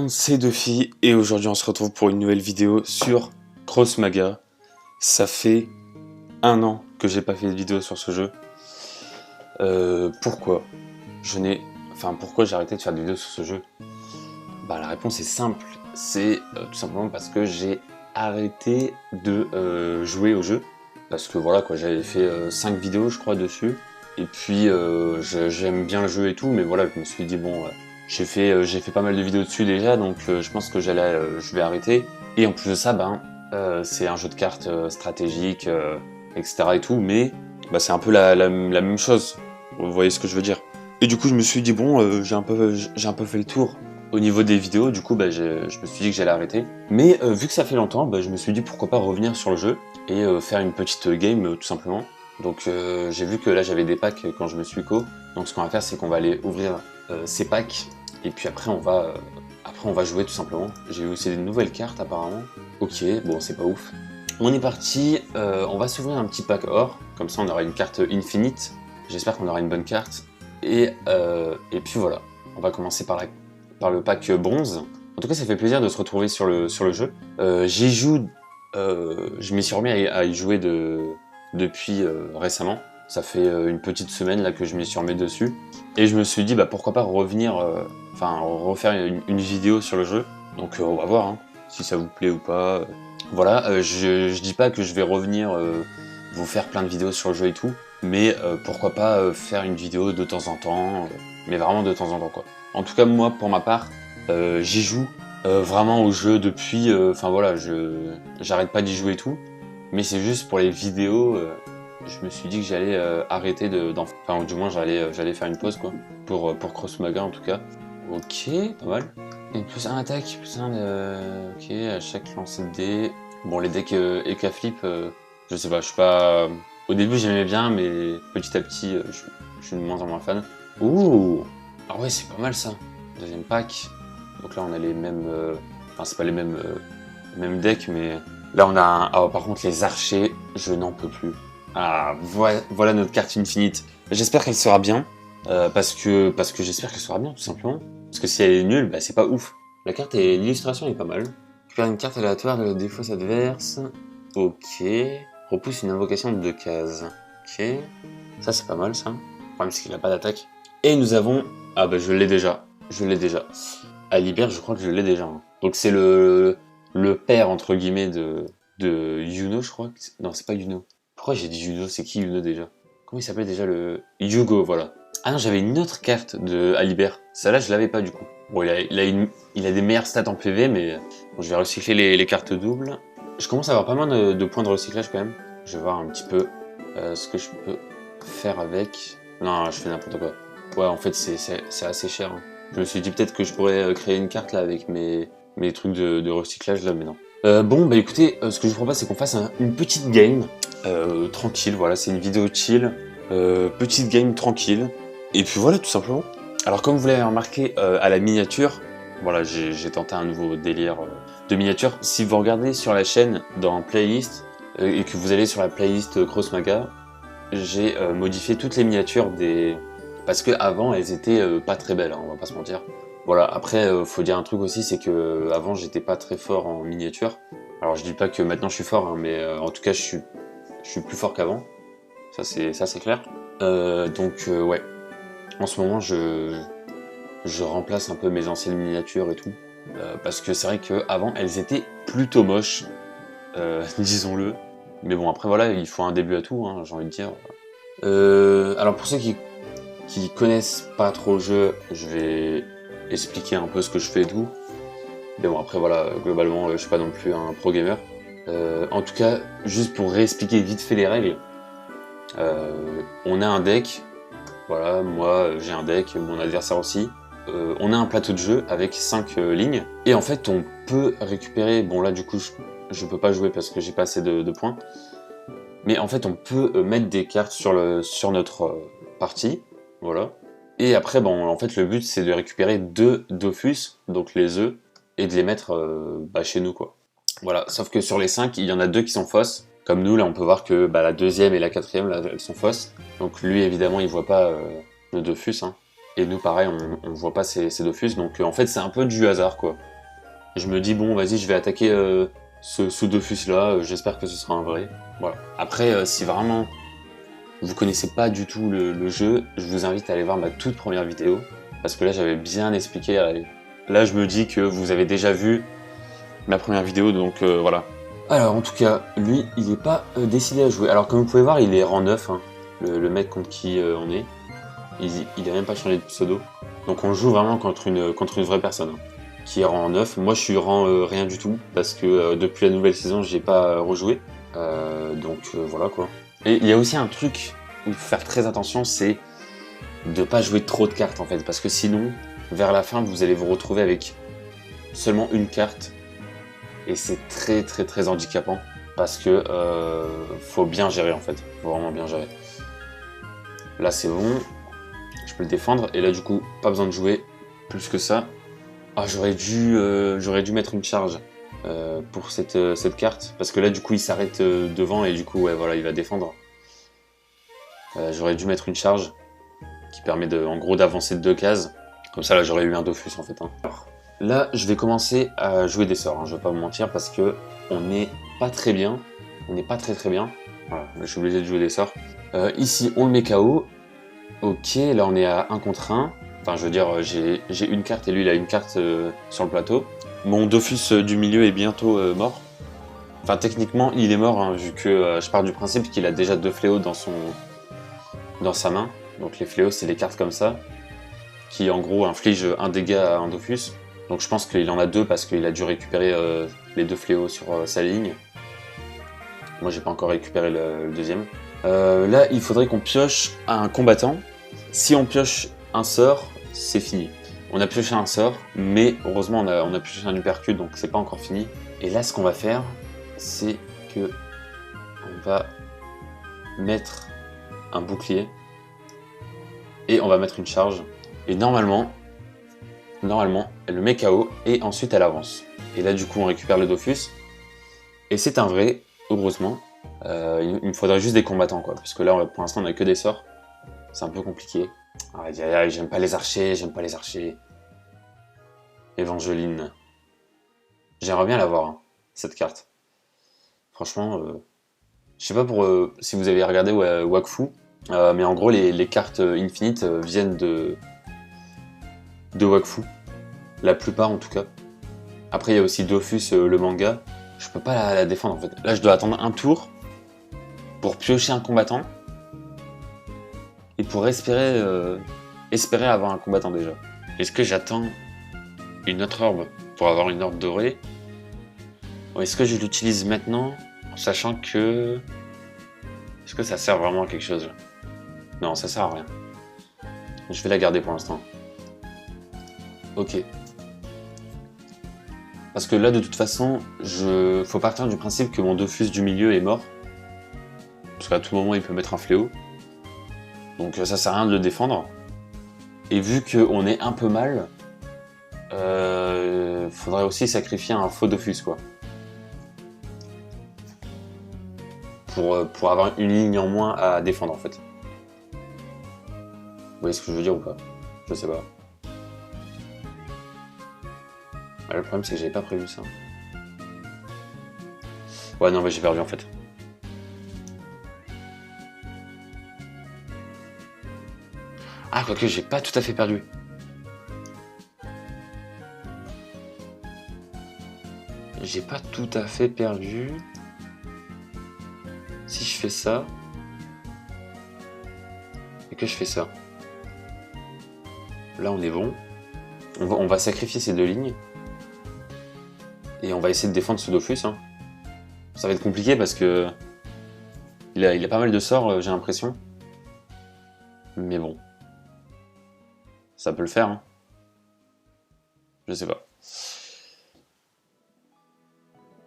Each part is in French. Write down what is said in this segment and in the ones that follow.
monde, c'est Duffy et aujourd'hui on se retrouve pour une nouvelle vidéo sur Cross Maga. Ça fait 1 an que j'ai pas fait de vidéo sur ce jeu. Pourquoi pourquoi j'ai arrêté de faire des vidéos sur ce jeu? Bah la réponse est simple, c'est tout simplement parce que j'ai arrêté de jouer au jeu. Parce que voilà quoi, j'avais fait 5 vidéos je crois dessus. Et puis j'aime bien le jeu et tout, mais voilà, je me suis dit bon, j'ai fait pas mal de vidéos dessus déjà, donc je pense que je vais arrêter. Et en plus de ça, c'est un jeu de cartes stratégique, etc. et tout, mais c'est un peu la même chose. Vous voyez ce que je veux dire. Et du coup, je me suis dit bon, j'ai un peu fait le tour au niveau des vidéos. Du coup, je me suis dit que j'allais arrêter. Mais vu que ça fait longtemps, je me suis dit pourquoi pas revenir sur le jeu et faire une petite game tout simplement. Donc j'ai vu que là j'avais des packs quand je me suis co. Donc ce qu'on va faire, c'est qu'on va aller ouvrir ces packs et puis après on va jouer tout simplement. J'ai eu aussi des nouvelles cartes apparemment. Ok, bon c'est pas ouf. On est parti, on va s'ouvrir un petit pack or, comme ça on aura une carte infinite. J'espère qu'on aura une bonne carte. Et puis voilà, on va commencer par le pack bronze. En tout cas ça fait plaisir de se retrouver sur le jeu. J'y joue, je m'y suis remis à y jouer depuis récemment. Ça fait une petite semaine là que je m'y suis remis dessus. Et je me suis dit pourquoi pas revenir, refaire une vidéo sur le jeu. Donc on va voir si ça vous plaît ou pas. Voilà, je dis pas que je vais revenir vous faire plein de vidéos sur le jeu et tout. Mais pourquoi pas faire une vidéo de temps en temps, mais vraiment de temps en temps quoi. En tout cas moi pour ma part, j'y joue vraiment au jeu depuis, j'arrête pas d'y jouer et tout. Mais c'est juste pour les vidéos, je me suis dit que j'allais arrêter enfin du moins j'allais faire une pause quoi, pour Cross Maga en tout cas. Ok, pas mal. Et plus un attaque, plus un ok, à chaque lancer de dés. Bon les decks Eka Flip, je sais pas, je suis pas... Au début j'aimais bien mais petit à petit je suis de moins en moins fan. Ouh. Ah ouais c'est pas mal ça. Deuxième pack. Donc là on a les mêmes... c'est pas les mêmes decks mais... Là on a un... Ah par contre les archers, je n'en peux plus. Ah voilà notre carte infinite. J'espère qu'elle sera bien. Parce que j'espère qu'elle sera bien tout simplement. Parce que si elle est nulle, c'est pas ouf. La carte et l'illustration est pas mal. Récupère une carte aléatoire de la défausse adverse. Ok. Repousse une invocation de 2 cases. Ok. Ça c'est pas mal ça. Le problème c'est qu'il n'a pas d'attaque. Et nous avons... Ah je l'ai déjà. Alibert, je crois que je l'ai déjà. Donc c'est le père entre guillemets de Yuno, je crois. Non, c'est pas Yuno. Pourquoi j'ai dit Yuno? C'est qui Yuno déjà? Comment il s'appelle déjà le... Yugo, voilà. Ah non, j'avais une autre carte de Alibert. Celle-là, je l'avais pas du coup. Bon, il a des meilleures stats en PV, mais bon, je vais recycler les cartes doubles. Je commence à avoir pas mal de points de recyclage quand même. Je vais voir un petit peu ce que je peux faire avec. Non, je fais n'importe quoi. Ouais, en fait, c'est assez cher. Je me suis dit peut-être que je pourrais créer une carte là avec mes trucs de recyclage là, mais non. Écoutez, ce que je vous propose, c'est qu'on fasse une petite game tranquille. Voilà, c'est une vidéo chill. Petite game tranquille. Et puis voilà, tout simplement. Alors comme vous l'avez remarqué à la miniature, voilà, j'ai tenté un nouveau délire de miniature. Si vous regardez sur la chaîne dans playlist et que vous allez sur la playlist Cross Maga, j'ai modifié toutes les miniatures parce que avant elles étaient pas très belles, on va pas se mentir. Voilà, après faut dire un truc aussi, c'est que avant j'étais pas très fort en miniature. Alors je dis pas que maintenant je suis fort, mais en tout cas je suis plus fort qu'avant. Ça c'est clair. Ouais. En ce moment, je remplace un peu mes anciennes miniatures et tout. Parce que c'est vrai qu'avant, elles étaient plutôt moches. Disons-le. Mais bon, après voilà, il faut un début à tout, j'ai envie de dire. Alors pour ceux qui connaissent pas trop le jeu, je vais expliquer un peu ce que je fais et tout. Mais bon, après voilà, globalement, je suis pas non plus un pro gamer. En tout cas, juste pour réexpliquer vite fait les règles, on a un deck. Voilà, moi j'ai un deck, mon adversaire aussi. On a un plateau de jeu avec 5 lignes. Et en fait, on peut récupérer... Bon là, du coup, je peux pas jouer parce que j'ai pas assez de points. Mais en fait, on peut mettre des cartes sur notre partie. Voilà. Et après, en fait, le but, c'est de récupérer 2 Dofus, donc les œufs, et de les mettre chez nous, quoi. Voilà, sauf que sur les 5, il y en a 2 qui sont fausses. Comme nous, là, on peut voir que la deuxième et la quatrième, là, elles sont fausses. Donc lui, évidemment, il voit pas le Dofus. Et nous, pareil, on voit pas ces Dofus. Donc en fait, c'est un peu du hasard, quoi. Je me dis, bon, vas-y, je vais attaquer ce Dofus là, j'espère que ce sera un vrai. Voilà. Après, si vraiment vous connaissez pas du tout le jeu, je vous invite à aller voir ma toute première vidéo, parce que là, j'avais bien expliqué. Là, je me dis que vous avez déjà vu ma première vidéo, donc voilà. Alors, en tout cas, lui, il n'est pas décidé à jouer. Alors, comme vous pouvez voir, il est rang 9, hein, le mec contre qui on est. Il a même pas changé de pseudo. Donc, on joue vraiment contre une vraie personne, hein, qui est rang 9. Moi, je suis rang rien du tout, parce que depuis la nouvelle saison, j'ai pas rejoué. Donc, voilà, quoi. Et il y a aussi un truc où il faut faire très attention, c'est de pas jouer trop de cartes, en fait. Parce que sinon, vers la fin, vous allez vous retrouver avec seulement une carte. Et c'est très très très handicapant parce que faut bien gérer en fait, faut vraiment bien gérer. Là c'est bon, je peux le défendre et là du coup pas besoin de jouer plus que ça. Ah j'aurais dû mettre une charge pour cette carte parce que là du coup il s'arrête devant et du coup ouais voilà il va défendre. J'aurais dû mettre une charge qui permet en gros d'avancer de 2 cases. Comme ça là j'aurais eu un Dofus en fait. Hein. Alors, là, je vais commencer à jouer des sorts, hein, je vais pas vous mentir, parce que on n'est pas très bien. On n'est pas très très bien. Voilà, je suis obligé de jouer des sorts. Ici, on le met KO. Ok, là on est à 1 contre 1. Enfin, je veux dire, j'ai une carte et lui il a une carte sur le plateau. Mon Dofus du milieu est bientôt mort. Enfin, techniquement, il est mort, hein, vu que je pars du principe qu'il a déjà 2 fléaux dans sa main. Donc les fléaux, c'est les cartes comme ça, qui en gros infligent un dégât à un Dofus. Donc je pense qu'il en a 2 parce qu'il a dû récupérer les 2 fléaux sur sa ligne. Moi j'ai pas encore récupéré le deuxième. Là il faudrait qu'on pioche un combattant. Si on pioche un sort, c'est fini. On a pioché un sort, mais heureusement on a pioché un uppercut donc c'est pas encore fini. Et là ce qu'on va faire, c'est que on va mettre un bouclier et on va mettre une charge. Et normalement, elle le met KO et ensuite elle avance. Et là, du coup, on récupère le Dofus. Et c'est un vrai, heureusement. Il me faudrait juste des combattants, quoi. Parce que là, pour l'instant, on a que des sorts. C'est un peu compliqué. J'aime pas les archers, j'aime pas les archers. Evangeline. J'aimerais bien l'avoir, hein, cette carte. Franchement, je sais pas si vous avez regardé Wakfu, mais en gros, les cartes infinites viennent de Wakfu. La plupart en tout cas. Après il y a aussi Dofus le manga. Je peux pas la défendre en fait. Là je dois attendre un tour pour piocher un combattant. Et pour espérer avoir un combattant déjà. Est-ce que j'attends une autre orbe pour avoir une orbe dorée? Ou est-ce que je l'utilise maintenant en sachant que... Est-ce que ça sert vraiment à quelque chose là? Non, ça sert à rien. Je vais la garder pour l'instant. Ok. Parce que là, de toute façon, faut partir du principe que mon Dofus du milieu est mort. Parce qu'à tout moment, il peut mettre un fléau. Donc ça sert à rien de le défendre. Et vu qu'on est un peu mal, faudrait aussi sacrifier un faux Dofus, quoi. Pour avoir une ligne en moins à défendre, en fait. Vous voyez ce que je veux dire ou pas? Je sais pas. Le problème c'est que j'avais pas prévu ça. Ouais non mais j'ai perdu en fait. Ah quoique j'ai pas tout à fait perdu. J'ai pas tout à fait perdu. Si je fais ça. Et que je fais ça. Là on est bon. On va sacrifier ces 2 lignes. Et on va essayer de défendre ce Dofus. Hein. Ça va être compliqué parce que il a pas mal de sorts, j'ai l'impression. Mais bon. Ça peut le faire. Hein. Je sais pas.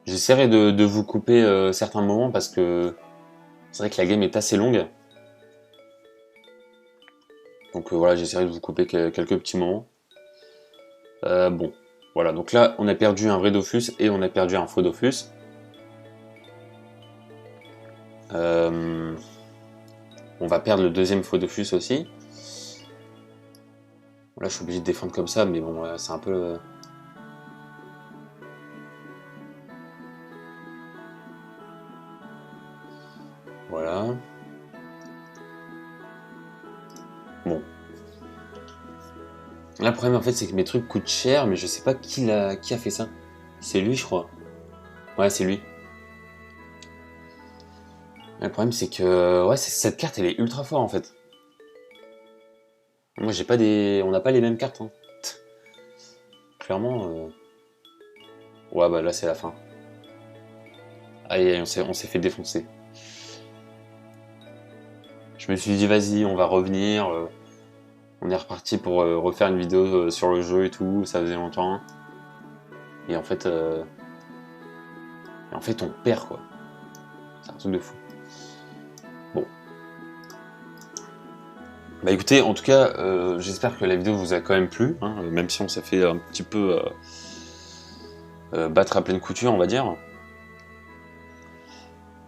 J'essaierai de vous couper certains moments parce que c'est vrai que la game est assez longue. Donc voilà, j'essaierai de vous couper quelques petits moments. Bon. Voilà, donc là, on a perdu un vrai Dofus et on a perdu un faux Dofus. On va perdre le deuxième faux Dofus aussi. Là, je suis obligé de défendre comme ça, mais bon, c'est un peu... Voilà. Bon. Là, le problème, en fait, c'est que mes trucs coûtent cher, mais je sais pas qui a fait ça. C'est lui, je crois. Ouais, c'est lui. Le problème, c'est que ouais, cette carte, elle est ultra forte, en fait. Moi, j'ai pas des... On n'a pas les mêmes cartes, hein. Clairement... Ouais, bah là, c'est la fin. Aïe, aïe, on s'est fait défoncer. Je me suis dit, vas-y, on va revenir. On est reparti pour refaire une vidéo sur le jeu et tout. Ça faisait longtemps. Et en fait, on perd, quoi. C'est un truc de fou. Bon. Bah écoutez, en tout cas, j'espère que la vidéo vous a quand même plu. Hein, même si on s'est fait un petit peu battre à pleine couture, on va dire.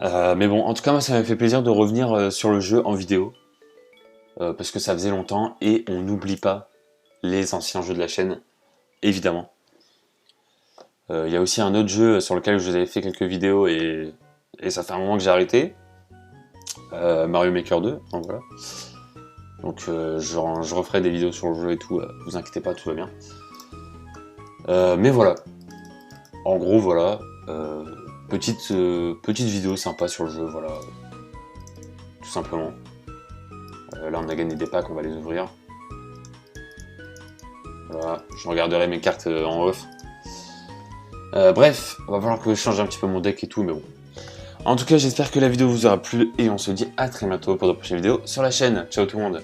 Mais bon, en tout cas, moi, ça m'a fait plaisir de revenir sur le jeu en vidéo. Parce que ça faisait longtemps et on n'oublie pas les anciens jeux de la chaîne, évidemment. Il y a aussi un autre jeu sur lequel je vous avais fait quelques vidéos et ça fait un moment que j'ai arrêté. Mario Maker 2, donc voilà. Donc je referai des vidéos sur le jeu et tout, vous inquiétez pas, tout va bien. Mais voilà. En gros, voilà. Petite vidéo sympa sur le jeu, voilà. Tout simplement. Là, on a gagné des packs, on va les ouvrir. Voilà, je regarderai mes cartes en off. Bref, il va falloir que je change un petit peu mon deck et tout, mais bon. En tout cas, j'espère que la vidéo vous aura plu et on se dit à très bientôt pour de prochaines vidéos sur la chaîne. Ciao tout le monde!